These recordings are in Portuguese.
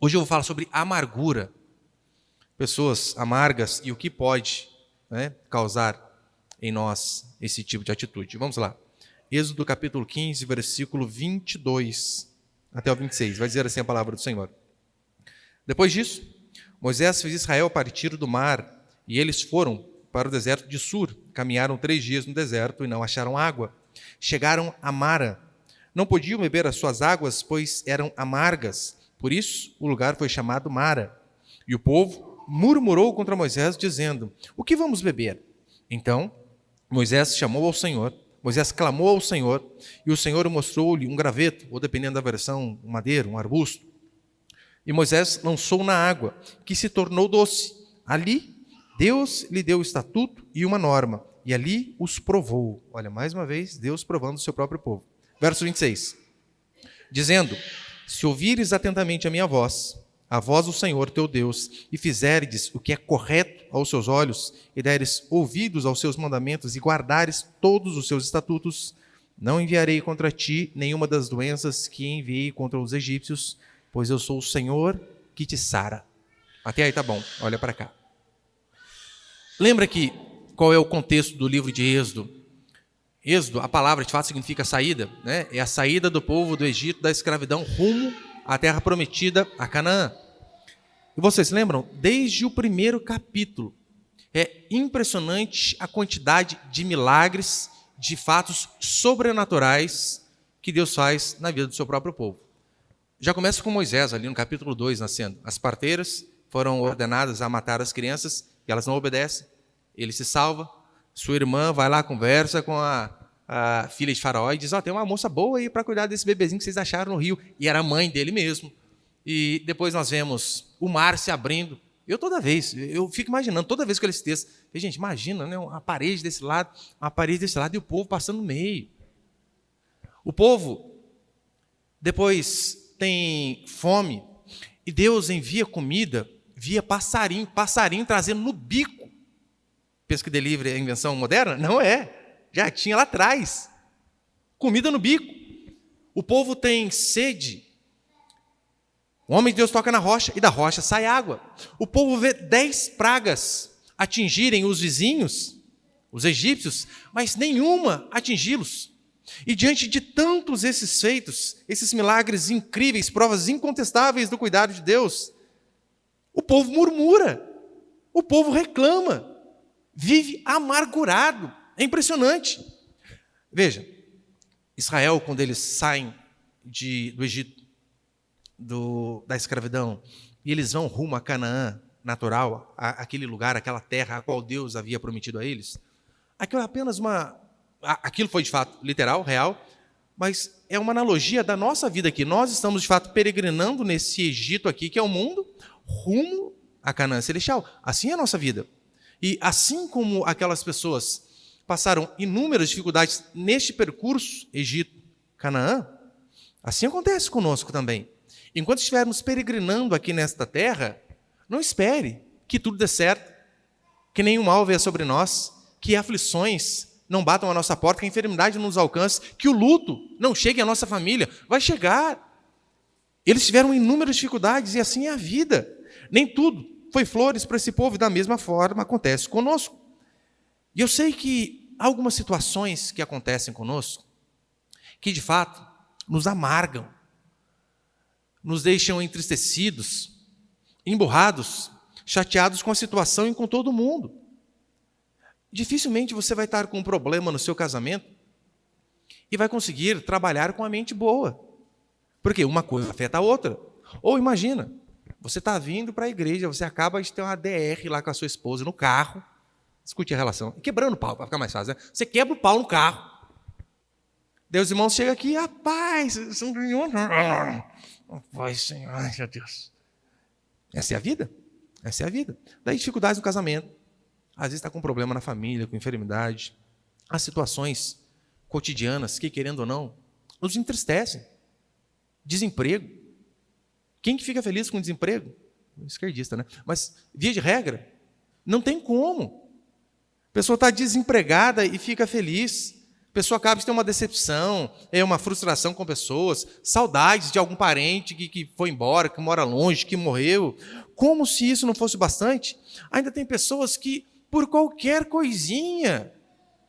Hoje eu vou falar sobre amargura. Pessoas amargas e o que pode, causar em nós esse tipo de atitude. Vamos lá. Êxodo capítulo 15, versículo 22 até o 26. Vai dizer assim a palavra do Senhor. Depois disso, Moisés fez Israel partir do mar e eles foram para o deserto de Sur. Caminharam 3 dias no deserto e não acharam água. Chegaram a Mara. Não podiam beber as suas águas, pois eram amargas. Por isso, o lugar foi chamado Mara. E o povo murmurou contra Moisés, dizendo: o que vamos beber? Então, Moisés clamou ao Senhor, e o Senhor mostrou-lhe um graveto, ou dependendo da versão, um madeiro, um arbusto. E Moisés lançou na água, que se tornou doce. Ali, Deus lhe deu o estatuto e uma norma, e ali os provou. Olha, mais uma vez, Deus provando o seu próprio povo. Verso 26. Dizendo: se ouvires atentamente a minha voz, a voz do Senhor teu Deus, e fizerdes o que é correto aos seus olhos, e deres ouvidos aos seus mandamentos, e guardares todos os seus estatutos, não enviarei contra ti nenhuma das doenças que enviei contra os egípcios, pois eu sou o Senhor que te sara. Até aí tá bom, olha para cá. Lembra que qual é o contexto do livro de Êxodo? Êxodo, a palavra de fato significa saída, né? É a saída do povo do Egito, da escravidão, rumo à terra prometida, a Canaã. E vocês lembram? Desde o primeiro capítulo, é impressionante a quantidade de milagres, de fatos sobrenaturais que Deus faz na vida do seu próprio povo. Já começa com Moisés, ali no capítulo 2, nascendo. As parteiras foram ordenadas a matar as crianças e elas não obedecem. Ele se salva. Sua irmã vai lá, conversa com a filha de Faraó e diz: tem uma moça boa aí para cuidar desse bebezinho que vocês acharam no rio. E era a mãe dele mesmo. E depois nós vemos o mar se abrindo. Eu fico imaginando, toda vez que eu leio esse texto, gente, imagina, né, uma parede desse lado e o povo passando no meio. O povo depois tem fome e Deus envia comida via passarinho trazendo no bico. Pensa que delivery é invenção moderna? Não é. Já tinha lá atrás. Comida no bico. O povo tem sede. O homem de Deus toca na rocha e da rocha sai água. O povo vê 10 pragas atingirem os vizinhos, os egípcios, mas nenhuma atingi-los. E diante de tantos esses feitos, esses milagres incríveis, provas incontestáveis do cuidado de Deus, o povo murmura, o povo reclama, vive amargurado. É impressionante. Veja, Israel, quando eles saem do Egito, da escravidão, e eles vão rumo a Canaã natural, aquele lugar, aquela terra a qual Deus havia prometido a eles, aquilo é apenas aquilo foi de fato literal, real, mas é uma analogia da nossa vida aqui. Nós estamos de fato peregrinando nesse Egito aqui, que é o mundo, rumo a Canaã celestial. Assim é a nossa vida. E assim como aquelas pessoas passaram inúmeras dificuldades neste percurso Egito-Canaã, assim acontece conosco também. Enquanto estivermos peregrinando aqui nesta terra, não espere que tudo dê certo, que nenhum mal venha sobre nós, que aflições não batam a nossa porta, que a enfermidade não nos alcance, que o luto não chegue à nossa família. Vai chegar. Eles tiveram inúmeras dificuldades e assim é a vida. Nem tudo foi flores para esse povo, e da mesma forma acontece conosco. E eu sei que há algumas situações que acontecem conosco que, de fato, nos amargam, nos deixam entristecidos, emburrados, chateados com a situação e com todo mundo. Dificilmente você vai estar com um problema no seu casamento e vai conseguir trabalhar com a mente boa. Porque uma coisa afeta a outra. Ou imagina, você está vindo para a igreja, você acaba de ter uma DR lá com a sua esposa no carro, discutir a relação, quebrando o pau, para ficar mais fácil, né? Você quebra o pau no carro. Deus, irmãos, chega aqui, rapaz, você não ganhou, não. Vai, Senhor, ai, meu Deus. Essa é a vida. Essa é a vida. Daí dificuldades no casamento. Às vezes está com problema na família, com enfermidade. Há situações cotidianas que, querendo ou não, nos entristecem. Desemprego. Quem que fica feliz com desemprego? Esquerdista, né? Mas, via de regra, não tem como. A pessoa está desempregada e fica feliz. A pessoa acaba de ter uma decepção, uma frustração com pessoas, saudades de algum parente que foi embora, que mora longe, que morreu. Como se isso não fosse bastante, ainda tem pessoas que, por qualquer coisinha,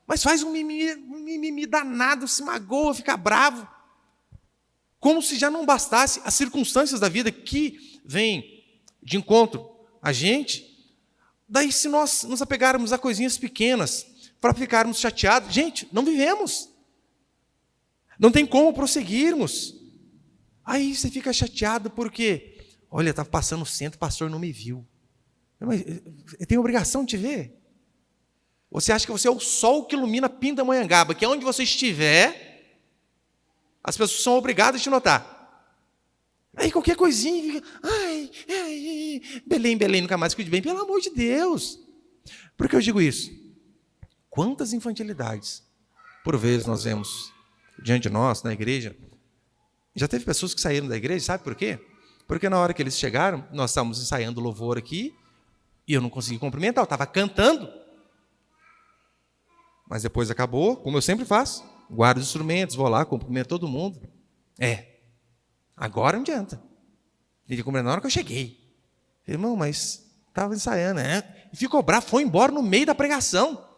mas faz um mimimi danado, se magoa, fica bravo. Como se já não bastasse as circunstâncias da vida que vêm de encontro a gente. Daí, se nós nos apegarmos a coisinhas pequenas, para ficarmos chateados, gente, não vivemos. Não tem como prosseguirmos. Aí você fica chateado porque, olha, estava passando no centro, o pastor não me viu. Mas eu tenho obrigação de te ver. Você acha que você é o sol que ilumina Pindamonhangaba, que onde você estiver, as pessoas são obrigadas a te notar. Aí qualquer coisinha, fica, Belém, nunca mais cuide bem, pelo amor de Deus. Por que eu digo isso? Quantas infantilidades, por vezes, nós vemos diante de nós, na igreja. Já teve pessoas que saíram da igreja, sabe por quê? Porque na hora que eles chegaram, nós estávamos ensaiando louvor aqui, e eu não consegui cumprimentar, eu estava cantando. Mas depois acabou, como eu sempre faço, guardo os instrumentos, vou lá, cumprimento todo mundo. Agora não adianta. Ele cumprimentou na hora que eu cheguei. Irmão, mas estava ensaiando, E ficou bravo, foi embora no meio da pregação.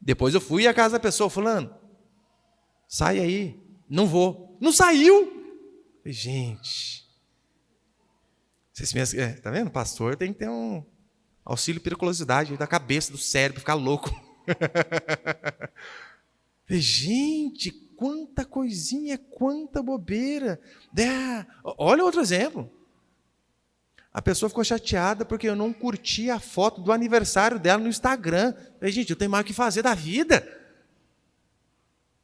Depois eu fui à casa da pessoa, fulano, sai aí, não vou. Não saiu. Gente, vocês tá vendo? Pastor tem que ter um auxílio periculosidade da cabeça, do cérebro, ficar louco. Gente, quanta coisinha, quanta bobeira. Olha outro exemplo. A pessoa ficou chateada porque eu não curti a foto do aniversário dela no Instagram. Gente, eu tenho mais o que fazer da vida.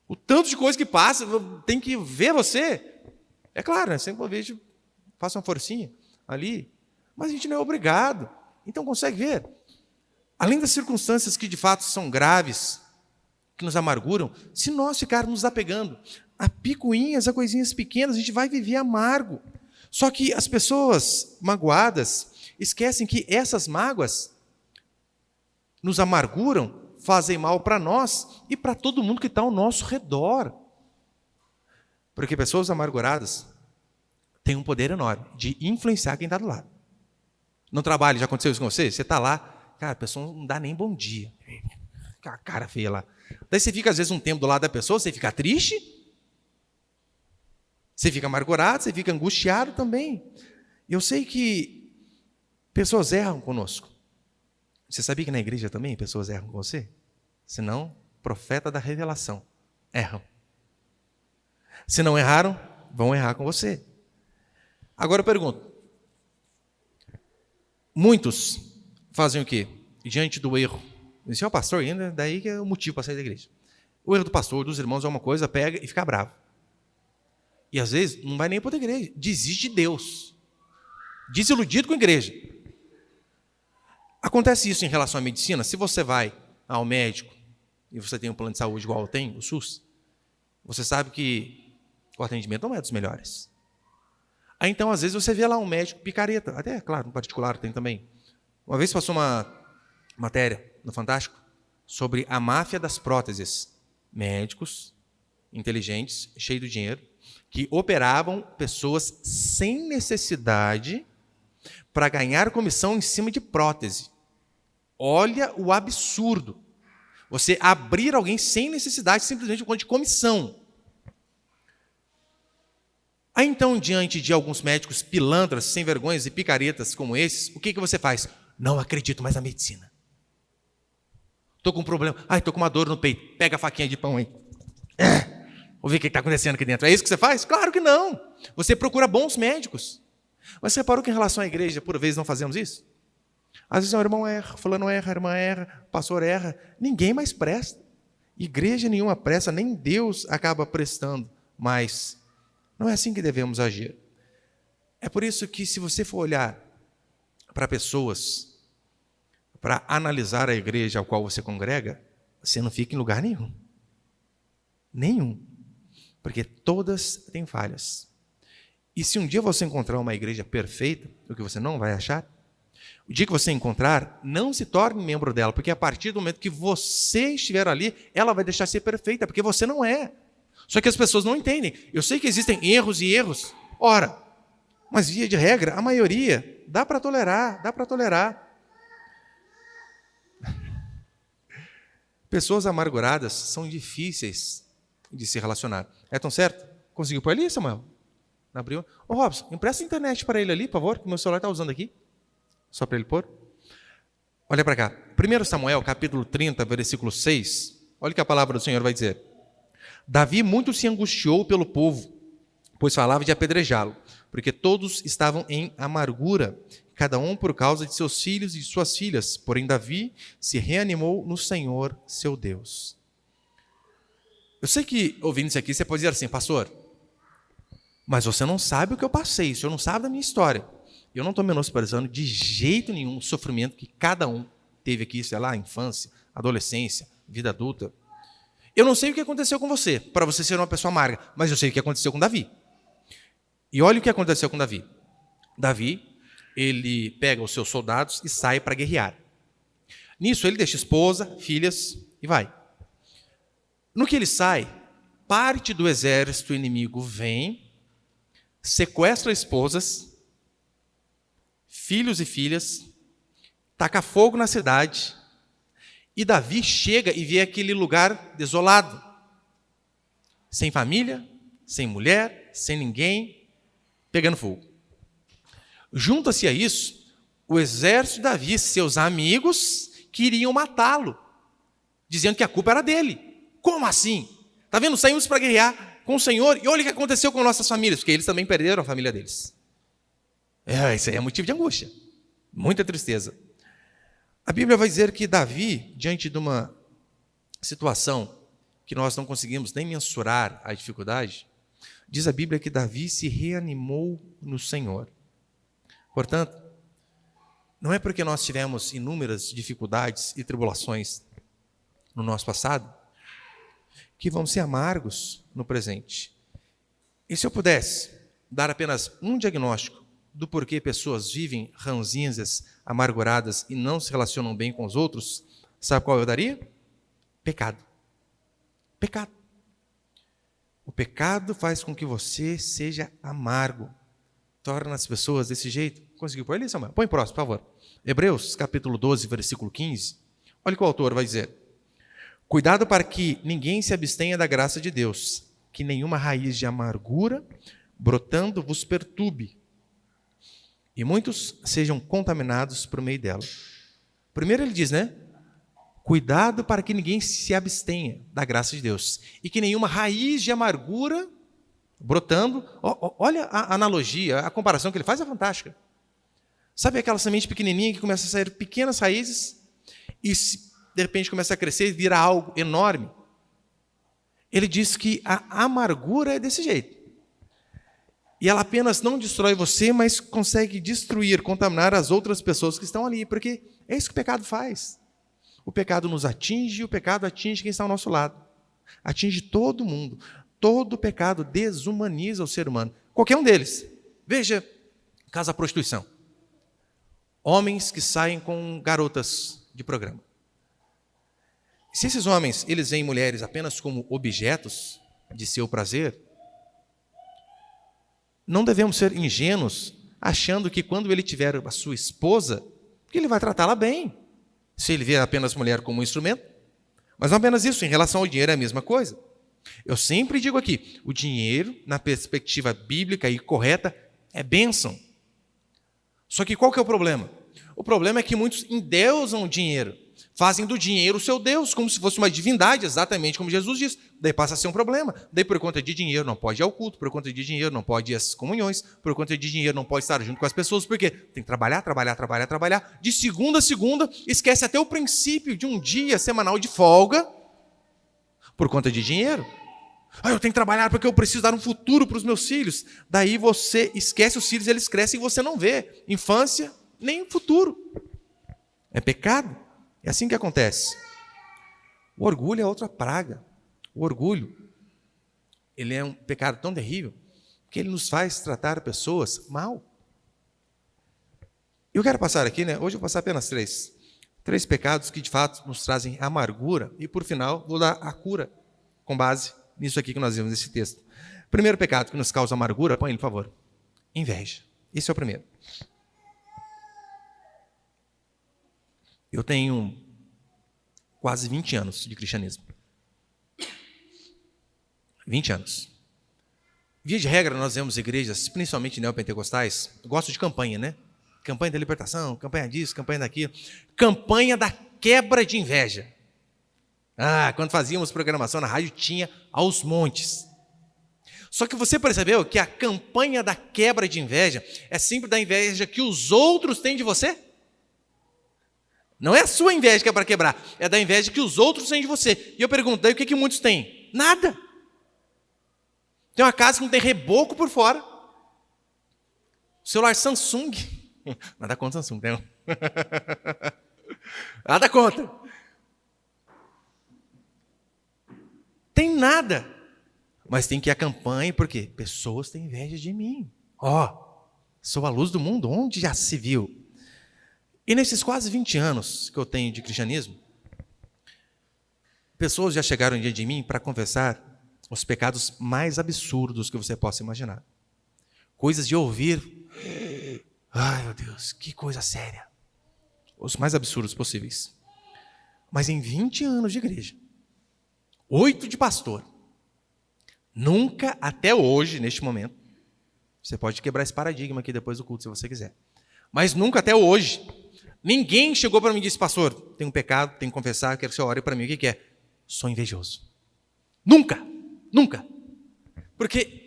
O tanto de coisa que passa, tem que ver você. É claro, né? Sempre eu vejo, faço uma forcinha ali. Mas a gente não é obrigado. Então, consegue ver? Além das circunstâncias que de fato são graves, que nos amarguram, se nós ficarmos nos apegando a picuinhas, a coisinhas pequenas, a gente vai viver amargo. Só que as pessoas magoadas esquecem que essas mágoas nos amarguram, fazem mal para nós e para todo mundo que está ao nosso redor. Porque pessoas amarguradas têm um poder enorme de influenciar quem está do lado. No trabalho, já aconteceu isso com você? Você está lá, cara, a pessoa não dá nem bom dia. Fica a cara feia lá. Daí você fica, às vezes, um tempo do lado da pessoa, você fica triste, você fica amargurado, você fica angustiado também. Eu sei que pessoas erram conosco. Você sabia que na igreja também pessoas erram com você? Senão, profeta da revelação, erram. Se não erraram, vão errar com você. Agora eu pergunto, muitos fazem o quê? Diante do erro. Esse é o pastor ainda, daí que é o motivo para sair da igreja. O erro do pastor, dos irmãos é uma coisa, pega e fica bravo. E às vezes não vai nem para outra igreja, desiste de Deus. Desiludido com a igreja. Acontece isso em relação à medicina. Se você vai ao médico e você tem um plano de saúde igual eu tenho, o SUS, você sabe que o atendimento não é dos melhores. Aí então, às vezes, você vê lá um médico picareta, até, claro, no particular tem também. Uma vez passou uma matéria no Fantástico sobre a máfia das próteses. Médicos inteligentes, cheios de dinheiro, que operavam pessoas sem necessidade para ganhar comissão em cima de prótese. Olha o absurdo. Você abrir alguém sem necessidade, simplesmente por conta de comissão. Aí então, diante de alguns médicos pilantras, sem vergonhas e picaretas como esses, o que você faz? Não acredito mais na medicina. Estou com um problema. Estou com uma dor no peito. Pega a faquinha de pão aí. Vou ver o que está acontecendo aqui dentro. É isso que você faz? Claro que não. Você procura bons médicos. Mas você reparou que em relação à igreja, por vezes, não fazemos isso? Às vezes o irmão erra, fulano erra, a irmã erra, o pastor erra. Ninguém mais presta. Igreja nenhuma presta, nem Deus acaba prestando. Mas não é assim que devemos agir. É por isso que, se você for olhar para pessoas, para analisar a igreja ao qual você congrega, você não fica em lugar nenhum. Nenhum. Porque todas têm falhas. E se um dia você encontrar uma igreja perfeita, o que você não vai achar, O dia que você encontrar, não se torne membro dela, porque a partir do momento que você estiver ali, ela vai deixar de ser perfeita, porque você não é. Só que as pessoas não entendem. Eu sei que existem erros e erros. Ora, mas via de regra, a maioria, dá para tolerar, dá para tolerar. Pessoas amarguradas são difíceis de se relacionar. É tão certo? Conseguiu pôr ali, Samuel? Abriu. Ô, Robson, empresta a internet para ele ali, por favor, que o meu celular está usando aqui. Só para ele pôr. Olha para cá. 1 Samuel, capítulo 30, versículo 6. Olha o que a palavra do Senhor vai dizer. Davi muito se angustiou pelo povo, pois falava de apedrejá-lo, porque todos estavam em amargura, cada um por causa de seus filhos e de suas filhas. Porém, Davi se reanimou no Senhor, seu Deus. Eu sei que, ouvindo isso aqui, você pode dizer assim, pastor, mas você não sabe o que eu passei, o senhor não sabe da minha história. Eu não estou menosprezando de jeito nenhum o sofrimento que cada um teve aqui, sei lá, infância, adolescência, vida adulta. Eu não sei o que aconteceu com você, para você ser uma pessoa amarga, mas eu sei o que aconteceu com Davi. E olha o que aconteceu com Davi. Davi, ele pega os seus soldados e sai para guerrear. Nisso, ele deixa esposa, filhas e vai. No que ele sai, parte do exército inimigo vem, sequestra esposas, filhos e filhas, taca fogo na cidade, e Davi chega e vê aquele lugar desolado, sem família, sem mulher, sem ninguém, pegando fogo. Junta-se a isso, o exército de Davi e seus amigos queriam matá-lo, dizendo que a culpa era dele. Como assim? Está vendo? Saímos para guerrear com o Senhor e olha o que aconteceu com nossas famílias, porque eles também perderam a família deles. Isso aí é motivo de angústia, muita tristeza. A Bíblia vai dizer que Davi, diante de uma situação que nós não conseguimos nem mensurar a dificuldade, diz a Bíblia que Davi se reanimou no Senhor. Portanto, não é porque nós tivemos inúmeras dificuldades e tribulações no nosso passado que vamos ser amargos no presente. E se eu pudesse dar apenas um diagnóstico do porquê pessoas vivem ranzinhas, amarguradas e não se relacionam bem com os outros, sabe qual eu daria? Pecado. Pecado. O pecado faz com que você seja amargo. Torna as pessoas desse jeito. Conseguiu pôr ali, Samuel? Põe próximo, por favor. Hebreus, capítulo 12, versículo 15. Olha o que o autor vai dizer. Cuidado para que ninguém se abstenha da graça de Deus, que nenhuma raiz de amargura brotando vos perturbe, e muitos sejam contaminados por meio dela. Primeiro ele diz, né? Cuidado para que ninguém se abstenha da graça de Deus, e que nenhuma raiz de amargura brotando. Olha a analogia, a comparação que ele faz é fantástica. Sabe aquela semente pequenininha que começa a sair pequenas raízes e de repente começa a crescer e vira algo enorme? Ele diz que a amargura é desse jeito. E ela apenas não destrói você, mas consegue destruir, contaminar as outras pessoas que estão ali, porque é isso que o pecado faz. O pecado nos atinge e o pecado atinge quem está ao nosso lado. Atinge todo mundo. Todo pecado desumaniza o ser humano. Qualquer um deles. Veja, caso da prostituição. Homens que saem com garotas de programa. Se esses homens, eles veem mulheres apenas como objetos de seu prazer, não devemos ser ingênuos, achando que quando ele tiver a sua esposa, que ele vai tratá-la bem. Se ele vê apenas a mulher como um instrumento. Mas não apenas isso, em relação ao dinheiro é a mesma coisa. Eu sempre digo aqui, o dinheiro, na perspectiva bíblica e correta, é bênção. Só que qual que é o problema? O problema é que muitos endeusam o dinheiro, fazem do dinheiro o seu Deus, como se fosse uma divindade, exatamente como Jesus diz. Daí passa a ser um problema. Daí por conta de dinheiro não pode ir ao culto, por conta de dinheiro não pode ir às comunhões, por conta de dinheiro não pode estar junto com as pessoas, porque tem que trabalhar. De segunda a segunda, esquece até o princípio de um dia semanal de folga, por conta de dinheiro. Eu tenho que trabalhar porque eu preciso dar um futuro para os meus filhos. Daí você esquece os filhos, eles crescem e você não vê infância nem futuro. É pecado. É assim que acontece. O orgulho é outra praga. O orgulho, ele é um pecado tão terrível que ele nos faz tratar pessoas mal. Eu quero passar aqui, hoje eu vou passar apenas três pecados que de fato nos trazem amargura e por final vou dar a cura com base nisso aqui que nós vimos nesse texto. Primeiro pecado que nos causa amargura, põe ele, por favor. Inveja. Esse é o primeiro. Eu tenho quase 20 anos de cristianismo. 20 anos. Via de regra, nós vemos igrejas, principalmente neopentecostais, gostam de campanha, né? Campanha da libertação, campanha disso, campanha daquilo. Campanha da quebra de inveja. Quando fazíamos programação na rádio, tinha aos montes. Só que você percebeu que a campanha da quebra de inveja é sempre da inveja que os outros têm de você? Não é a sua inveja que é para quebrar, é da inveja que os outros têm de você. E eu perguntei, o que muitos têm? Nada. Tem uma casa que não tem reboco por fora. Celular Samsung. Nada contra Samsung, não. Nada contra. Tem nada. Mas tem que ir à campanha, porque pessoas têm inveja de mim. Sou a luz do mundo, onde já se viu? E nesses quase 20 anos que eu tenho de cristianismo, pessoas já chegaram diante de mim para confessar os pecados mais absurdos que você possa imaginar. Coisas de ouvir, ai meu Deus, que coisa séria. Os mais absurdos possíveis. Mas em 20 anos de igreja, 8 de pastor, nunca até hoje, neste momento, você pode quebrar esse paradigma aqui depois do culto, se você quiser, mas nunca até hoje, ninguém chegou para mim e disse, pastor, tem um pecado, tenho que confessar, quero que você ore para mim, o que é? Sou invejoso. Nunca. Porque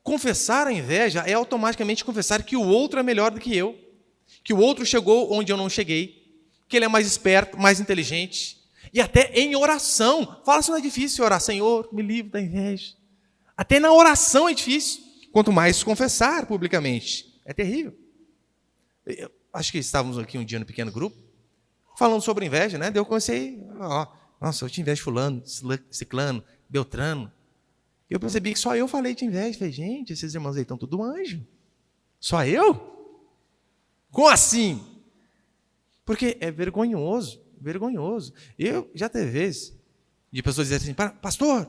confessar a inveja é automaticamente confessar que o outro é melhor do que eu, que o outro chegou onde eu não cheguei, que ele é mais esperto, mais inteligente, e até em oração, fala se não é difícil orar, Senhor, me livre da inveja. Até na oração é difícil, quanto mais confessar publicamente, é terrível. Eu acho que estávamos aqui um dia no pequeno grupo, falando sobre inveja, né? Daí eu comecei, nossa, eu tinha inveja de fulano, ciclano, beltrano. Eu percebi que só eu falei de inveja. Falei, gente, esses irmãos aí estão tudo anjo. Só eu? Como assim? Porque é vergonhoso. Eu já teve vezes de pessoas dizerem assim, pastor,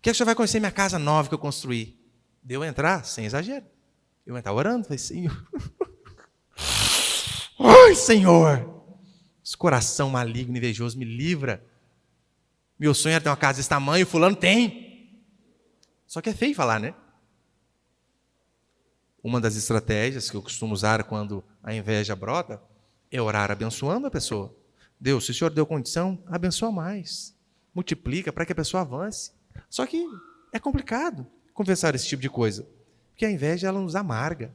que você vai conhecer minha casa nova que eu construí? Deu entrar, sem exagero. Eu entrar orando, falei, Senhor. Ai, Senhor. Esse coração maligno, invejoso, me livra. Meu sonho era ter uma casa desse tamanho, fulano tem. Só que é feio falar, né? Uma das estratégias que eu costumo usar quando a inveja brota é orar abençoando a pessoa. Deus, se o Senhor deu condição, abençoa mais. Multiplica para que a pessoa avance. Só que é complicado confessar esse tipo de coisa. Porque a inveja, ela nos amarga.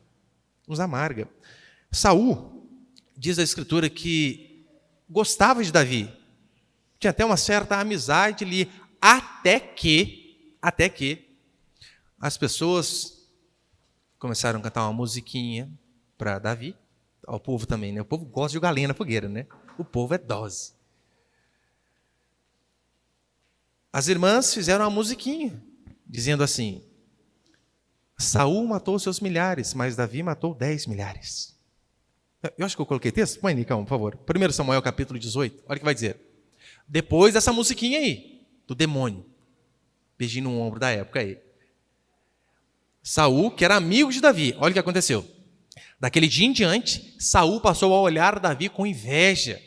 Saul, diz a Escritura, que gostava de Davi. Tinha até uma certa amizade ali, até que as pessoas começaram a cantar uma musiquinha para Davi. O povo também, né? O povo gosta de jogar lenha na fogueira, né? O povo é dose. As irmãs fizeram uma musiquinha, dizendo assim, Saul matou seus milhares, mas Davi matou 10 milhares. Eu acho que eu coloquei texto. Põe, Nicão, por favor. 1 Samuel, capítulo 18. Olha o que vai dizer. Depois dessa musiquinha aí, do demônio, beijinho no ombro da época aí. Saul, que era amigo de Davi, olha o que aconteceu. Daquele dia em diante, Saul passou a olhar Davi com inveja.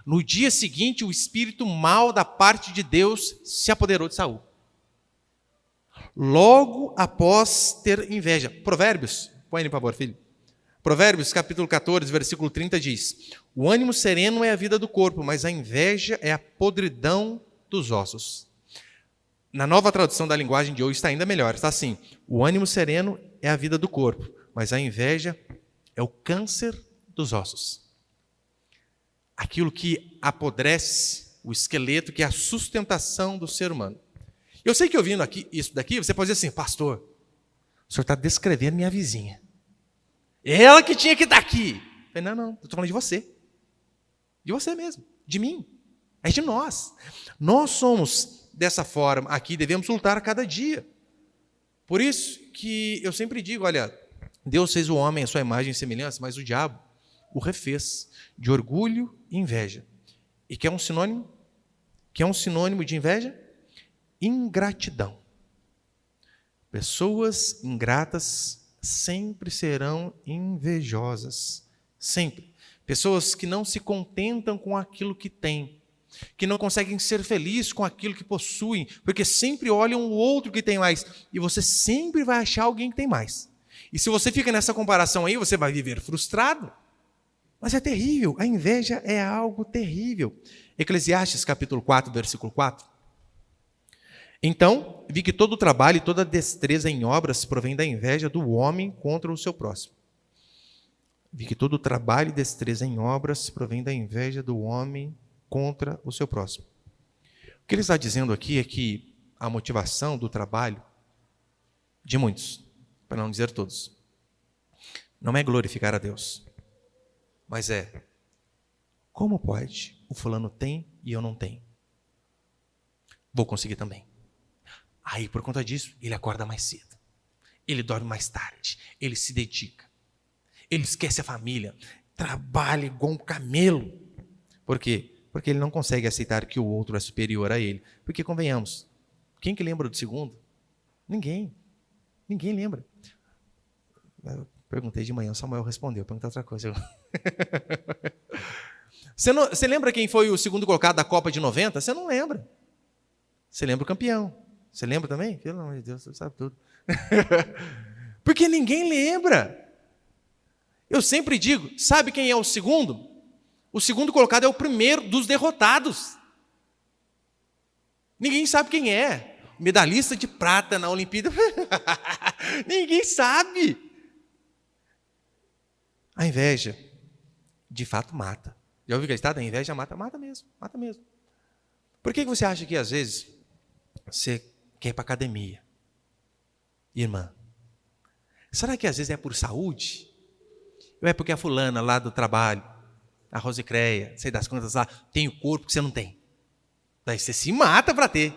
No dia seguinte, o espírito mau da parte de Deus se apoderou de Saul. Logo após ter inveja. Provérbios, põe ele, por favor, filho. Provérbios, capítulo 14, versículo 30 diz, o ânimo sereno é a vida do corpo, mas a inveja é a podridão dos ossos. Na nova tradução da linguagem de hoje está ainda melhor. Está assim, o ânimo sereno é a vida do corpo, mas a inveja é o câncer dos ossos. Aquilo que apodrece o esqueleto, que é a sustentação do ser humano. Eu sei que ouvindo aqui, isso daqui, você pode dizer assim, pastor, o senhor está descrevendo minha vizinha. Ela que tinha que estar aqui. Eu falei, não, estou falando de você. De você mesmo, de mim. É de nós. Nós somos dessa forma aqui, devemos lutar a cada dia. Por isso que eu sempre digo, olha, Deus fez o homem à sua imagem e semelhança, mas o diabo o refez de orgulho e inveja. E que é um sinônimo? Que é um sinônimo de inveja? Ingratidão. Pessoas ingratas sempre serão invejosas. Sempre. Pessoas que não se contentam com aquilo que têm, que não conseguem ser felizes com aquilo que possuem, porque sempre olham o outro que tem mais, e você sempre vai achar alguém que tem mais. E se você fica nessa comparação aí, você vai viver frustrado. Mas é terrível, a inveja é algo terrível. Eclesiastes capítulo 4, versículo 4. Então, vi que todo o trabalho e toda destreza em obras provém da inveja do homem contra o seu próximo. Vi que todo o trabalho e destreza em obras provém da inveja do homem contra o seu próximo. O que ele está dizendo aqui é que a motivação do trabalho de muitos, para não dizer todos, não é glorificar a Deus, mas é: como pode? O fulano tem e eu não tenho. Vou conseguir também. Aí, por conta disso, ele acorda mais cedo. Ele dorme mais tarde. Ele se dedica. Ele esquece a família. Trabalha igual um camelo. Por quê? Porque ele não consegue aceitar que o outro é superior a ele. Porque, convenhamos, quem que lembra do segundo? Ninguém. Ninguém lembra. Eu perguntei de manhã, o Samuel respondeu. Perguntar outra coisa. Você lembra quem foi o segundo colocado da Copa de 90? Você não lembra. Você lembra o campeão. Você lembra também? Pelo amor de Deus, você sabe tudo. Porque ninguém lembra. Eu sempre digo, sabe quem é o segundo? O segundo colocado é o primeiro dos derrotados. Ninguém sabe quem é. Medalhista de prata na Olimpíada. Ninguém sabe. A inveja, de fato, mata. Já ouviu aquele estado? A inveja mata? Mata mesmo, mata mesmo. Por que você acha que, às vezes, você quer ir para a academia? Irmã, será que às vezes é por saúde? Ou é porque a fulana lá do trabalho, a Rosicreia, sei das contas lá, tem o corpo que você não tem? Daí você se mata para ter,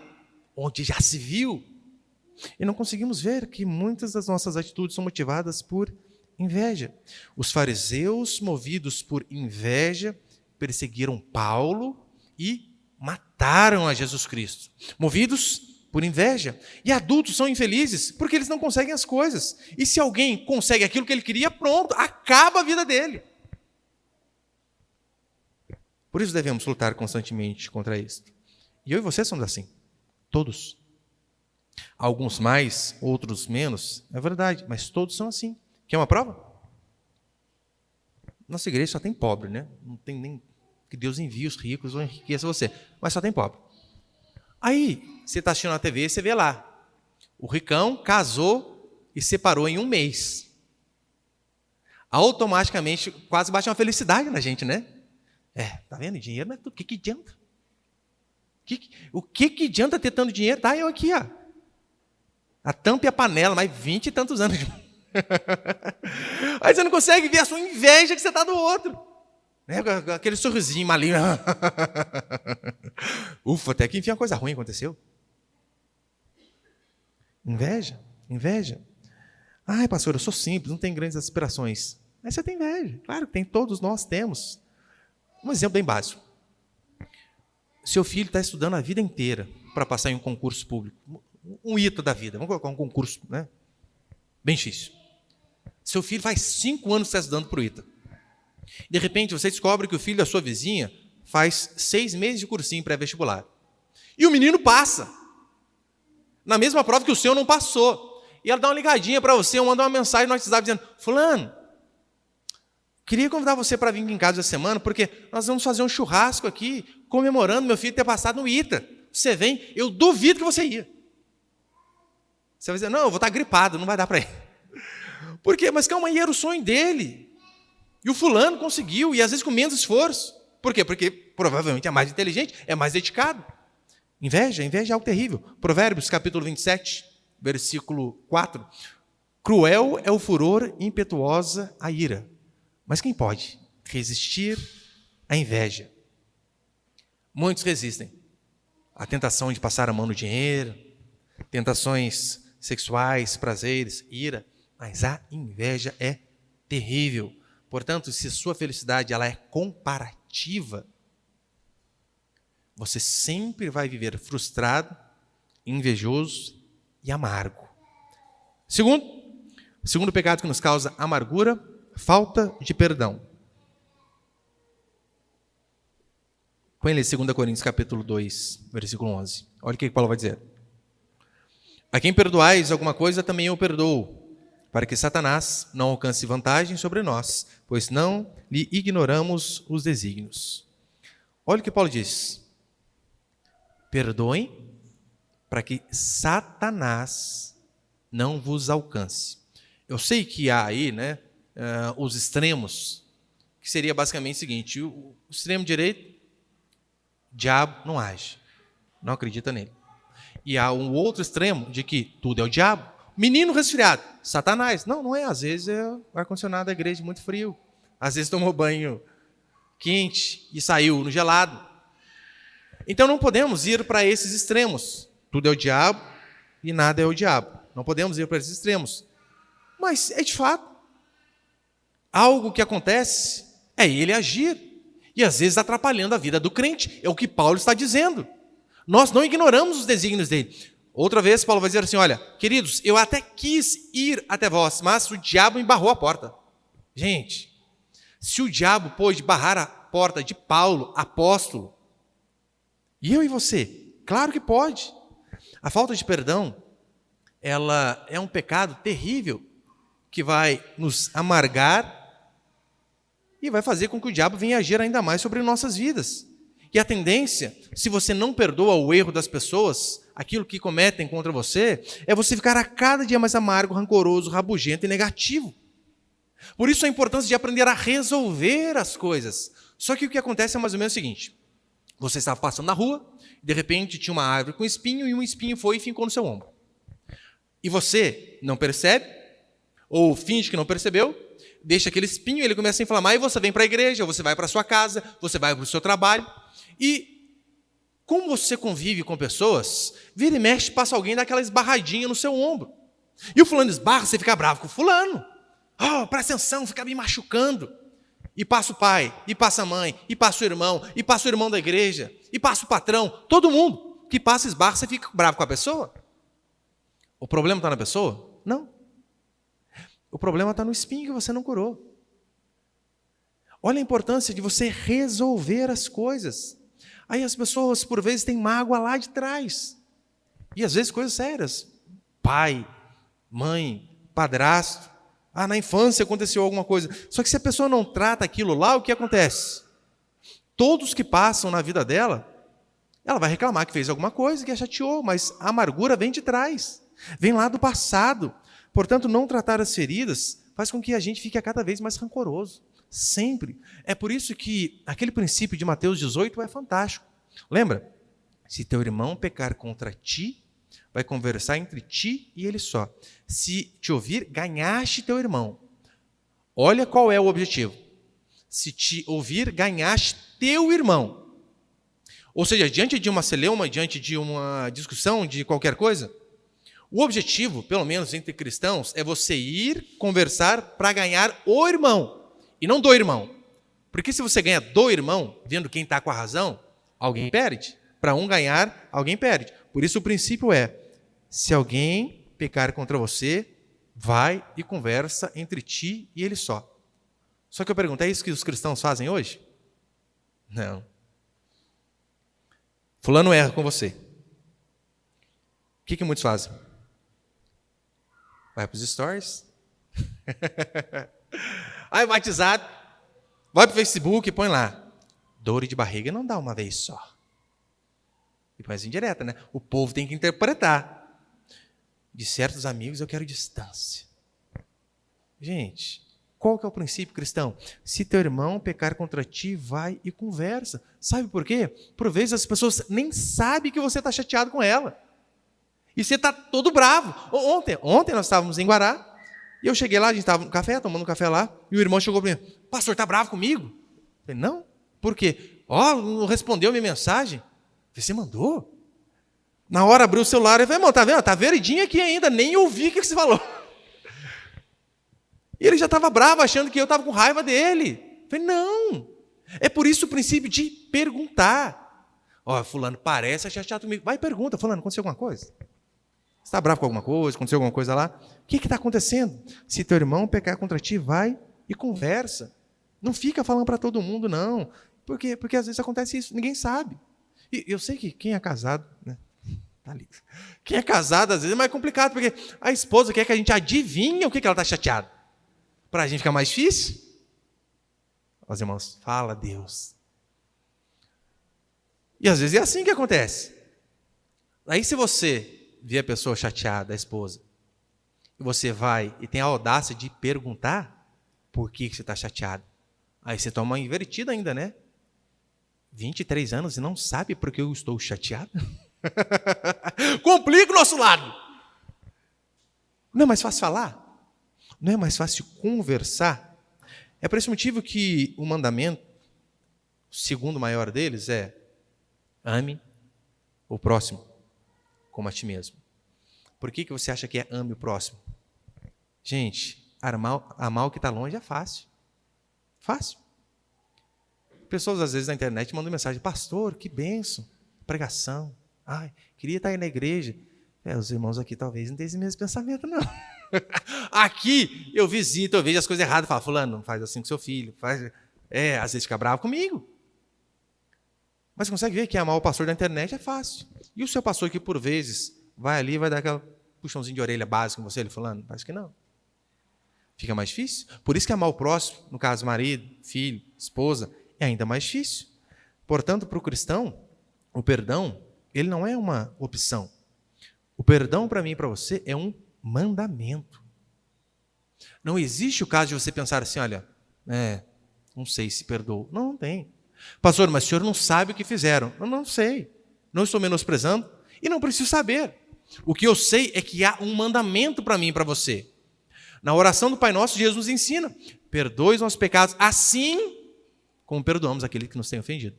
onde já se viu. E não conseguimos ver que muitas das nossas atitudes são motivadas por inveja. Os fariseus, movidos por inveja, perseguiram Paulo e mataram a Jesus Cristo. Movidos por inveja. E adultos são infelizes porque eles não conseguem as coisas. E se alguém consegue aquilo que ele queria, pronto, acaba a vida dele. Por isso devemos lutar constantemente contra isso. E eu e você somos assim. Todos. Alguns mais, outros menos. É verdade, mas todos são assim. Quer uma prova? Nossa igreja só tem pobre, né? Não tem nem que Deus envie os ricos ou enriqueça você. Mas só tem pobre. Aí, você está assistindo na TV, você vê lá. O ricão casou e separou em um mês. Automaticamente, quase bate uma felicidade na gente, né? Tá vendo? Dinheiro não é tudo. O que adianta? O que adianta ter tanto dinheiro? Tá eu aqui, ó. A tampa e a panela, mais 20 e tantos anos. Aí você não consegue ver a sua inveja que você está do outro. Né? Aquele sorrisinho maligno. Ufa, até que enfim uma coisa ruim aconteceu. Inveja, inveja. Ai, pastor, eu sou simples, não tenho grandes aspirações. Mas você tem inveja. Claro que tem, todos nós temos. Um exemplo bem básico. Seu filho está estudando a vida inteira para passar em um concurso público. Um ITA da vida. Vamos colocar um concurso, né? Bem difícil. Seu filho faz 5 anos que está estudando para o ITA. De repente, você descobre que o filho da sua vizinha faz 6 meses de cursinho pré-vestibular. E o menino passa. Na mesma prova que o seu não passou. E ela dá uma ligadinha para você, ou manda uma mensagem no WhatsApp dizendo: fulano, queria convidar você para vir aqui em casa essa semana, porque nós vamos fazer um churrasco aqui, comemorando meu filho ter passado no ITA. Você vem, eu duvido que você ia. Você vai dizer: não, eu vou estar gripado, não vai dar para ir. Por quê? Mas calma aí, era o sonho dele. E o fulano conseguiu, e às vezes com menos esforço. Por quê? Porque provavelmente é mais inteligente, é mais dedicado. Inveja é algo terrível. Provérbios, capítulo 27, versículo 4. Cruel é o furor, impetuosa a ira. Mas quem pode resistir à inveja? Muitos resistem. A tentação de passar a mão no dinheiro, tentações sexuais, prazeres, ira. Mas a inveja é terrível. Portanto, se sua felicidade ela é comparativa, você sempre vai viver frustrado, invejoso e amargo. Segundo pecado que nos causa amargura, falta de perdão. Põe ali 2 Coríntios capítulo 2, versículo 11. Olha o que Paulo vai dizer. A quem perdoais alguma coisa, também eu perdoo, para que Satanás não alcance vantagem sobre nós, pois não lhe ignoramos os desígnios. Olha o que Paulo diz. Perdoem, para que Satanás não vos alcance. Eu sei que há aí, os extremos, que seria basicamente o seguinte: o extremo direito, diabo não age, não acredita nele. E há um outro extremo de que tudo é o diabo. Menino resfriado, Satanás. Não é. Às vezes é o ar-condicionado da igreja muito frio. Às vezes tomou banho quente e saiu no gelado. Então não podemos ir para esses extremos. Tudo é o diabo e nada é o diabo. Não podemos ir para esses extremos. Mas é de fato. Algo que acontece é ele agir. E às vezes atrapalhando a vida do crente. É o que Paulo está dizendo. Nós não ignoramos os desígnios dele. Outra vez, Paulo vai dizer assim, olha, queridos, eu até quis ir até vós, mas o diabo embarrou a porta. Gente, se o diabo pôde barrar a porta de Paulo, apóstolo, e eu e você? Claro que pode. A falta de perdão, ela é um pecado terrível que vai nos amargar e vai fazer com que o diabo venha agir ainda mais sobre nossas vidas. E a tendência, se você não perdoa o erro das pessoas, aquilo que cometem contra você, é você ficar a cada dia mais amargo, rancoroso, rabugento e negativo. Por isso a importância de aprender a resolver as coisas. Só que o que acontece é mais ou menos o seguinte: você estava passando na rua, de repente tinha uma árvore com espinho e um espinho foi e ficou no seu ombro. E você não percebe, ou finge que não percebeu, deixa aquele espinho, ele começa a inflamar e você vem para a igreja, você vai para a sua casa, você vai para o seu trabalho. E como você convive com pessoas, vira e mexe, passa alguém daquela esbarradinha no seu ombro. E o fulano esbarra, você fica bravo com o fulano. Oh, presta atenção, fica me machucando. E passa o pai, e passa a mãe, e passa o irmão da igreja, e passa o patrão, todo mundo que passa esbarra, você fica bravo com a pessoa. O problema está na pessoa? Não. O problema está no espinho que você não curou. Olha a importância de você resolver as coisas. Aí as pessoas, por vezes, têm mágoa lá de trás. E às vezes coisas sérias. Pai, mãe, padrasto. Na infância aconteceu alguma coisa. Só que se a pessoa não trata aquilo lá, o que acontece? Todos que passam na vida dela, ela vai reclamar que fez alguma coisa, que a chateou, mas a amargura vem de trás. Vem lá do passado. Portanto, não tratar as feridas faz com que a gente fique a cada vez mais rancoroso. Sempre. É por isso que aquele princípio de Mateus 18 é fantástico. Lembra? Se teu irmão pecar contra ti, vai conversar entre ti e ele só. Se te ouvir, ganhaste teu irmão. Olha qual é o objetivo. Se te ouvir, ganhaste teu irmão. Ou seja, diante de uma celeuma, diante de uma discussão, de qualquer coisa, o objetivo, pelo menos entre cristãos, é você ir conversar para ganhar o irmão. E não do irmão. Porque se você ganha do irmão, vendo quem está com a razão, alguém perde. Para um ganhar, alguém perde. Por isso o princípio é, se alguém pecar contra você, vai e conversa entre ti e ele só. Só que eu pergunto, é isso que os cristãos fazem hoje? Não. Fulano erra com você. O que muitos fazem? Vai para os stories. Aí batizado, vai para o Facebook e põe lá. Dor de barriga não dá uma vez só. E põe assim direta, né? O povo tem que interpretar. De certos amigos eu quero distância. Gente, qual que é o princípio cristão? Se teu irmão pecar contra ti, vai e conversa. Sabe por quê? Por vezes as pessoas nem sabem que você está chateado com ela. E você está todo bravo. Ontem nós estávamos em Guará, e eu cheguei lá, a gente estava no café, tomando um café lá, e o irmão chegou para mim, pastor, está bravo comigo? Eu falei, não, por quê? Não respondeu a minha mensagem. Eu falei, você mandou? Na hora abriu o celular e falei, irmão, tá vendo? Está verdinho aqui ainda, nem ouvi o que você falou. E ele já estava bravo, achando que eu estava com raiva dele. Eu falei, não. É por isso o princípio de perguntar. Ó, fulano parece chateado comigo. Vai e pergunta, fulano, aconteceu alguma coisa? Você está bravo com alguma coisa? Aconteceu alguma coisa lá? O que está acontecendo? Se teu irmão pecar contra ti, vai e conversa. Não fica falando para todo mundo, não. Porque às vezes acontece isso, ninguém sabe. E eu sei que quem é casado, né? Tá ali. Quem é casado, às vezes, é mais complicado, porque a esposa quer que a gente adivinhe o que ela está chateada. Para a gente ficar mais difícil. Os irmãos, fala Deus. E às vezes é assim que acontece. Aí se você vê a pessoa chateada, a esposa, e você vai e tem a audácia de perguntar por que você está chateado, aí você toma uma invertida ainda, né? 23 anos e não sabe por que eu estou chateado? Complica o nosso lado. Não é mais fácil falar? Não é mais fácil conversar? É por esse motivo que o mandamento, o segundo maior deles, é ame o próximo como a ti mesmo. Por que você acha que é ame o próximo? Gente, amar o que está longe é fácil. Fácil. Pessoas, às vezes, na internet mandam mensagem, pastor, que bênção, pregação. Ai, queria estar aí na igreja. Os irmãos aqui talvez não tenham esse mesmo pensamento, não. Aqui, eu visito, eu vejo as coisas erradas, falo, fulano, não faz assim com seu filho. Às vezes fica bravo comigo. Mas consegue ver que amar o pastor da internet é fácil. E o seu pastor que, por vezes, vai ali e vai dar aquela puxãozinho de orelha básico com você, ele falando, parece que não. Fica mais difícil. Por isso que amar o próximo, no caso marido, filho, esposa, é ainda mais difícil. Portanto, para o cristão, o perdão, ele não é uma opção. O perdão para mim e para você é um mandamento. Não existe o caso de você pensar assim, olha, não sei se perdoou. Não, não tem. Pastor, mas o senhor não sabe o que fizeram. Eu não sei. Não estou menosprezando e não preciso saber. O que eu sei é que há um mandamento para mim e para você. Na oração do Pai Nosso, Jesus nos ensina, perdoe os nossos pecados assim como perdoamos aquele que nos tem ofendido.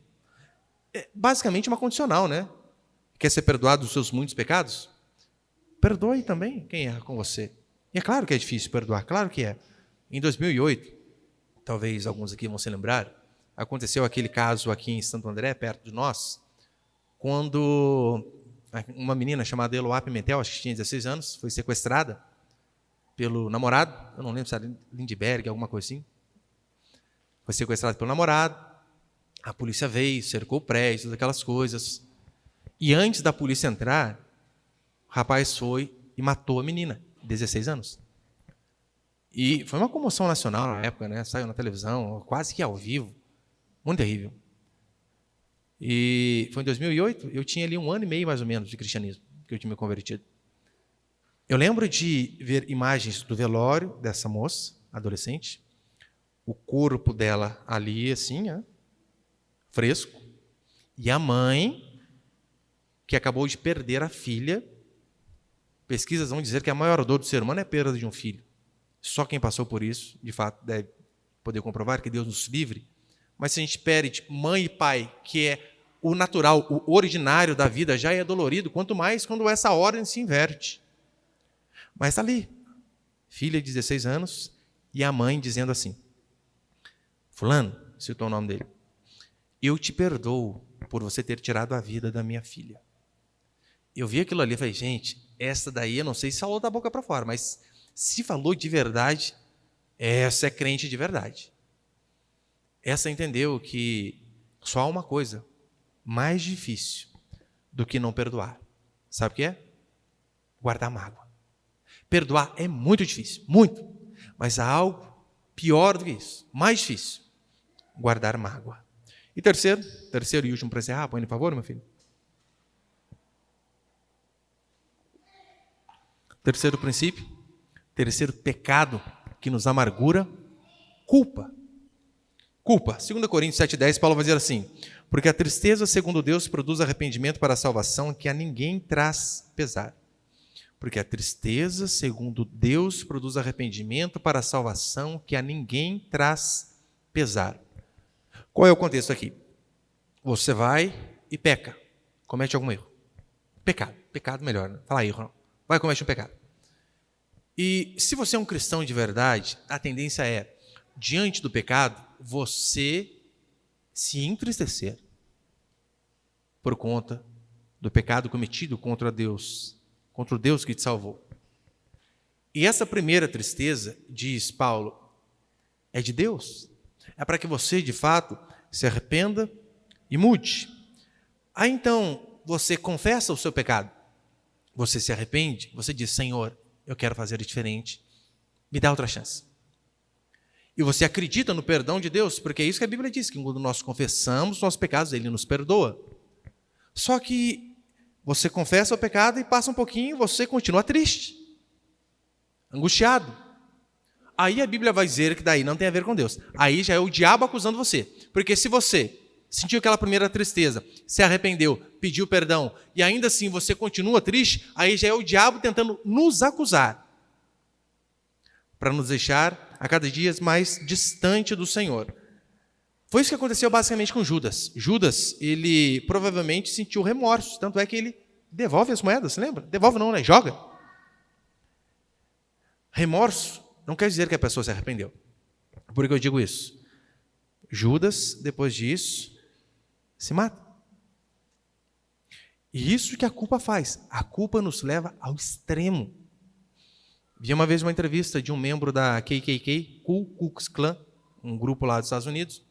É basicamente uma condicional, né? Quer ser perdoado dos seus muitos pecados? Perdoe também quem erra com você. E é claro que é difícil perdoar, claro que é. Em 2008, talvez alguns aqui vão se lembrar, aconteceu aquele caso aqui em Santo André, perto de nós, quando uma menina chamada Eloá Pimentel, acho que tinha 16 anos, foi sequestrada pelo namorado, eu não lembro se era Lindbergh, alguma coisa assim. Foi sequestrada pelo namorado, a polícia veio, cercou o prédio, todas aquelas coisas. E antes da polícia entrar, o rapaz foi e matou a menina, 16 anos. E foi uma comoção nacional na época, né? Saiu na televisão, quase que ao vivo. Muito terrível. E foi em 2008, eu tinha ali 1 ano e meio mais ou menos de cristianismo, que eu tinha me convertido. Eu lembro de ver imagens do velório dessa moça, adolescente, o corpo dela ali assim, fresco, e a mãe, que acabou de perder a filha. Pesquisas vão dizer que a maior dor do ser humano é a perda de um filho. Só quem passou por isso, de fato, deve poder comprovar, que Deus nos livre. Mas se a gente perde mãe e pai, que é o natural, o originário da vida, já é dolorido, quanto mais quando essa ordem se inverte. Mas está ali, filha de 16 anos, e a mãe dizendo assim, fulano, citou o nome dele, eu te perdoo por você ter tirado a vida da minha filha. Eu vi aquilo ali e falei, gente, essa daí eu não sei se falou da boca para fora, mas se falou de verdade, essa é crente de verdade. Essa entendeu que só há uma coisa mais difícil do que não perdoar. Sabe o que é? Guardar mágoa. Perdoar é muito difícil, muito. Mas há algo pior do que isso, mais difícil. Guardar mágoa. E terceiro e último para encerrar, põe por favor, meu filho. Terceiro princípio, terceiro pecado que nos amargura, culpa. Culpa. 2 Coríntios 7,10, Paulo vai dizer assim, porque a tristeza, segundo Deus, produz arrependimento para a salvação que a ninguém traz pesar. Porque a tristeza, segundo Deus, produz arrependimento para a salvação que a ninguém traz pesar. Qual é o contexto aqui? Você vai e peca, comete algum erro. Pecado melhor, né? Fala aí, Ron. Vai e comete um pecado. E se você é um cristão de verdade, a tendência é, diante do pecado, você se entristecer por conta do pecado cometido contra Deus, contra o Deus que te salvou. E essa primeira tristeza, diz Paulo, é de Deus. É para que você, de fato, se arrependa e mude. Aí então, você confessa o seu pecado, você se arrepende, você diz, Senhor, eu quero fazer diferente, me dá outra chance. E você acredita no perdão de Deus, porque é isso que a Bíblia diz, que quando nós confessamos nossos pecados, Ele nos perdoa. Só que você confessa o pecado e passa um pouquinho, você continua triste, angustiado. Aí a Bíblia vai dizer que daí não tem a ver com Deus. Aí já é o diabo acusando você. Porque se você sentiu aquela primeira tristeza, se arrependeu, pediu perdão, e ainda assim você continua triste, aí já é o diabo tentando nos acusar, para nos deixar a cada dia mais distante do Senhor. Foi isso que aconteceu basicamente com Judas. Judas, ele provavelmente sentiu remorso, tanto é que ele devolve as moedas, você lembra? Devolve não, né? Joga. Remorso não quer dizer que a pessoa se arrependeu. Por que eu digo isso? Judas, depois disso, se mata. E isso que a culpa faz. A culpa nos leva ao extremo. Vi uma vez uma entrevista de um membro da KKK, Ku Klux Klan, um grupo lá dos Estados Unidos.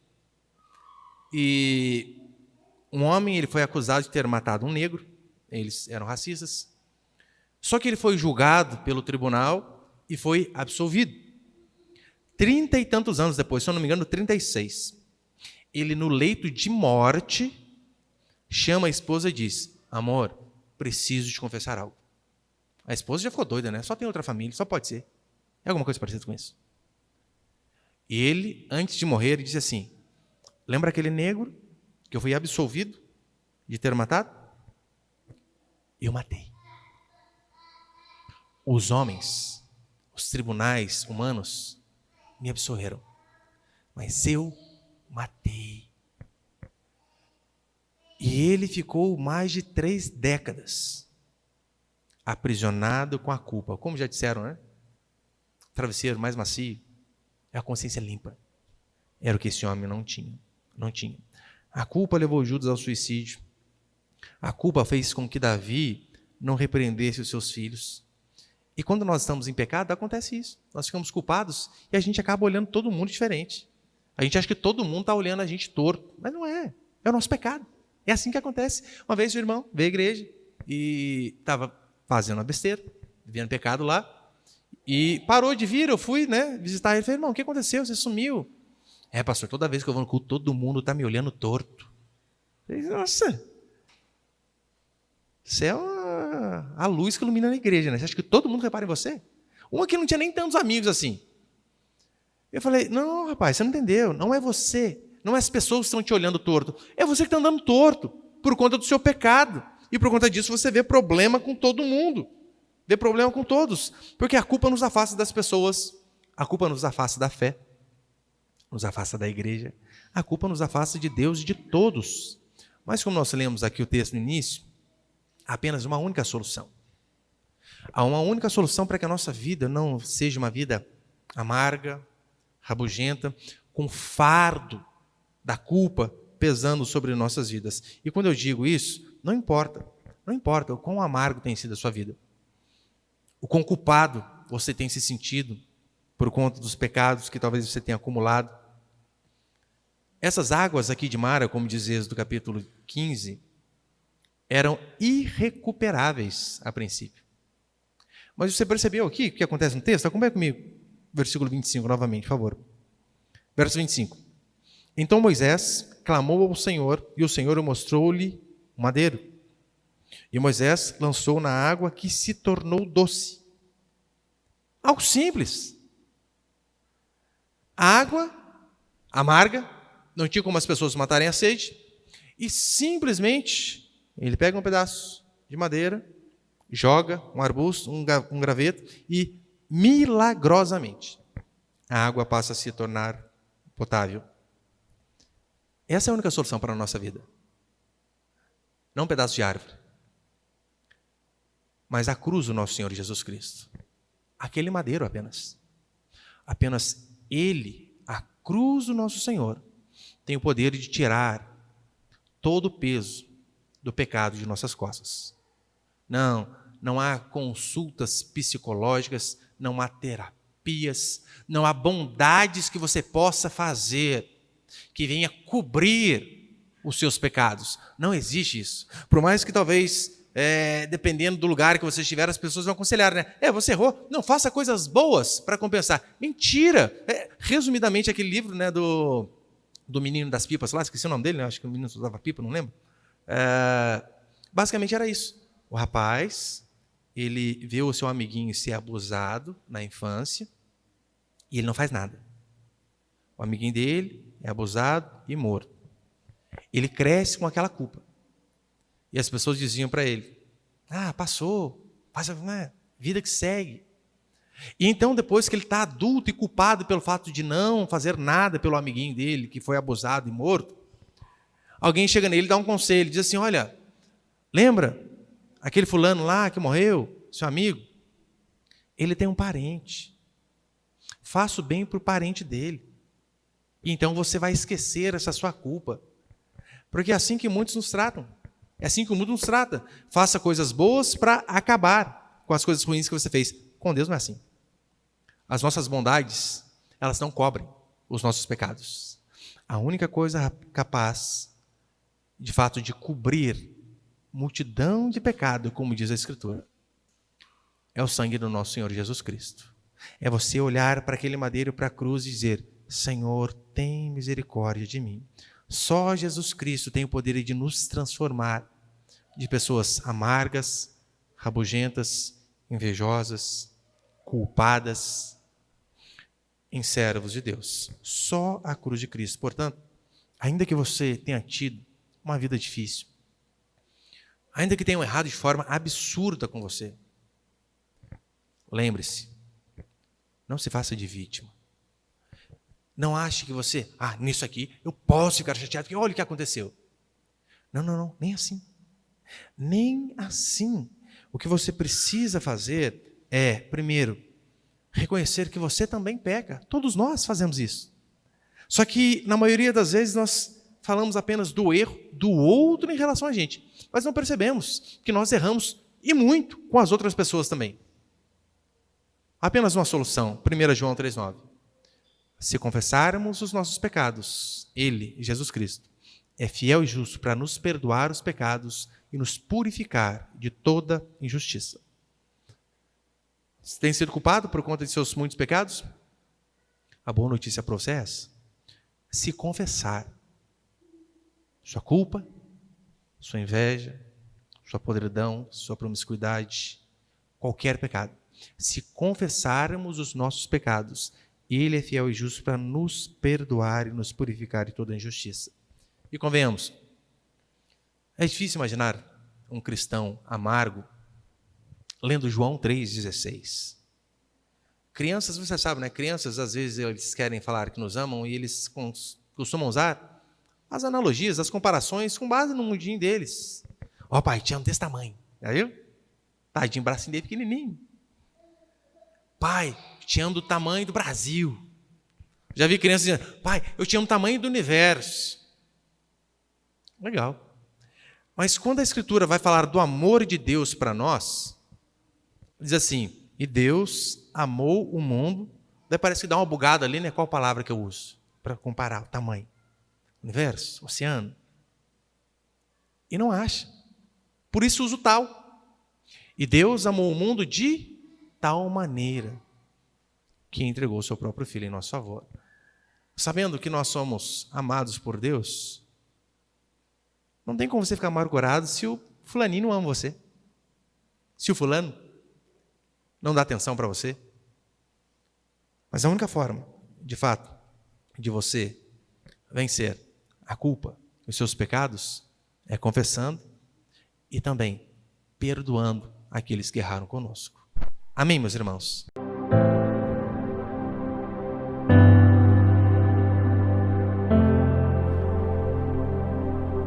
E um homem, ele foi acusado de ter matado um negro. Eles eram racistas. Só que ele foi julgado pelo tribunal e foi absolvido. 30 e tantos anos depois, se eu não me engano, 36. Ele, no leito de morte, chama a esposa e diz, amor, preciso te confessar algo. A esposa já ficou doida, né? Só tem outra família, só pode ser. É alguma coisa parecida com isso. E ele, antes de morrer, ele disse assim, lembra aquele negro que eu fui absolvido de ter matado? Eu matei. Os homens, os tribunais humanos me absolveram, mas eu matei. E ele ficou mais de 3 décadas aprisionado com a culpa. Como já disseram, né? Travesseiro mais macio é a consciência limpa. Era o que esse homem não tinha. Não tinha. A culpa levou Judas ao suicídio. A culpa fez com que Davi não repreendesse os seus filhos. E quando nós estamos em pecado, acontece isso. Nós ficamos culpados e a gente acaba olhando todo mundo diferente. A gente acha que todo mundo está olhando a gente torto. Mas não é. É o nosso pecado. É assim que acontece. Uma vez o irmão veio à igreja e estava fazendo uma besteira, vivendo pecado lá, e parou de vir. Eu fui visitar ele. Falei, irmão, o que aconteceu? Você sumiu. É, pastor, toda vez que eu vou no culto, todo mundo está me olhando torto. Eu falei, nossa, você é a luz que ilumina a igreja, né? Você acha que todo mundo repara em você? Uma que não tinha nem tantos amigos assim. Eu falei, não, rapaz, você não entendeu. Não é você. Não é as pessoas que estão te olhando torto. É você que está andando torto por conta do seu pecado. E por conta disso você vê problema com todo mundo. Vê problema com todos. Porque a culpa nos afasta das pessoas. A culpa nos afasta da fé. Nos afasta da igreja. A culpa nos afasta de Deus e de todos. Mas como nós lemos aqui o texto no início, há apenas uma única solução. Há uma única solução para que a nossa vida não seja uma vida amarga, rabugenta, com fardo da culpa pesando sobre nossas vidas. E quando eu digo isso, não importa o quão amargo tem sido a sua vida, o quão culpado você tem se sentido por conta dos pecados que talvez você tenha acumulado. Essas águas aqui de Mara, como diz Êxodo capítulo 15, eram irrecuperáveis a princípio. Mas você percebeu aqui o que acontece no texto? Acompanha comigo, versículo 25 novamente, por favor. Verso 25. Então Moisés clamou ao Senhor, e o Senhor mostrou-lhe um madeiro. E Moisés lançou na água, que se tornou doce. Algo simples. A água amarga, não tinha como as pessoas matarem a sede, e simplesmente ele pega um pedaço de madeira, joga um arbusto, um graveto, e milagrosamente a água passa a se tornar potável. Essa é a única solução para a nossa vida. Não um pedaço de árvore, mas a cruz do nosso Senhor Jesus Cristo. aquele madeiro apenas. Apenas Ele, a cruz do nosso Senhor, tem o poder de tirar todo o peso do pecado de nossas costas. Não há consultas psicológicas, não há terapias, não há bondades que você possa fazer que venha cobrir os seus pecados. Não existe isso. Por mais que talvez, dependendo do lugar que você estiver, as pessoas vão aconselhar, né? Você errou, não, faça coisas boas para compensar. Mentira! Resumidamente, aquele livro, né, do menino das pipas lá, esqueci o nome dele, né? Acho que o menino usava pipa, não lembro. Basicamente era isso. O rapaz, ele vê o seu amiguinho ser abusado na infância e ele não faz nada. O amiguinho dele é abusado e morto. Ele cresce com aquela culpa. E as pessoas diziam para ele, passou, vida que segue. E então, depois que ele está adulto e culpado pelo fato de não fazer nada pelo amiguinho dele, que foi abusado e morto, alguém chega nele e dá um conselho, diz assim, olha, lembra aquele fulano lá que morreu, seu amigo? Ele tem um parente. Faça o bem para o parente dele. E então você vai esquecer essa sua culpa. Porque é assim que muitos nos tratam. É assim que o mundo nos trata. Faça coisas boas para acabar com as coisas ruins que você fez. Com Deus não é assim. As nossas bondades, elas não cobrem os nossos pecados. A única coisa capaz, de fato, de cobrir multidão de pecado, como diz a Escritura, é o sangue do nosso Senhor Jesus Cristo. É você olhar para aquele madeiro, para a cruz e dizer, Senhor, tem misericórdia de mim. Só Jesus Cristo tem o poder de nos transformar de pessoas amargas, rabugentas, invejosas, culpadas, em servos de Deus. Só a cruz de Cristo. Portanto, ainda que você tenha tido uma vida difícil, ainda que tenham errado de forma absurda com você, lembre-se, não se faça de vítima. Não ache que você, nisso aqui, eu posso ficar chateado, porque olha o que aconteceu. Não, nem assim. Nem assim. O que você precisa fazer é, primeiro, reconhecer que você também peca. Todos nós fazemos isso. Só que, na maioria das vezes, nós falamos apenas do erro do outro em relação a gente. Mas não percebemos que nós erramos, e muito, com as outras pessoas também. Apenas uma solução. 1 João 3,9. Se confessarmos os nossos pecados, Ele, Jesus Cristo, é fiel e justo para nos perdoar os pecados e nos purificar de toda injustiça. Você tem sido culpado por conta de seus muitos pecados? A boa notícia para você é essa. Se confessar sua culpa, sua inveja, sua podridão, sua promiscuidade, qualquer pecado. Se confessarmos os nossos pecados, Ele é fiel e justo para nos perdoar e nos purificar de toda injustiça. E convenhamos, é difícil imaginar um cristão amargo lendo João 3,16. Crianças, você sabe, né? Crianças, às vezes, eles querem falar que nos amam e eles costumam usar as analogias, as comparações com base no mundinho deles. Pai, te amo desse tamanho. Já viu? Tadinho, o bracinho dele pequenininho. Pai, te amo do tamanho do Brasil. Já vi crianças dizendo, pai, eu te amo do tamanho do universo. Legal. Mas quando a Escritura vai falar do amor de Deus para nós, diz assim, e Deus amou o mundo, daí parece que dá uma bugada ali, né? Qual palavra que eu uso para comparar o tamanho? Universo, oceano. E não acha. Por isso uso tal. E Deus amou o mundo de tal maneira que entregou o seu próprio Filho em nosso favor. Sabendo que nós somos amados por Deus, não tem como você ficar amargurado se o fulaninho não ama você. Se o fulano não dá atenção para você. Mas a única forma, de fato, de você vencer a culpa, os seus pecados, é confessando e também perdoando aqueles que erraram conosco. Amém, meus irmãos?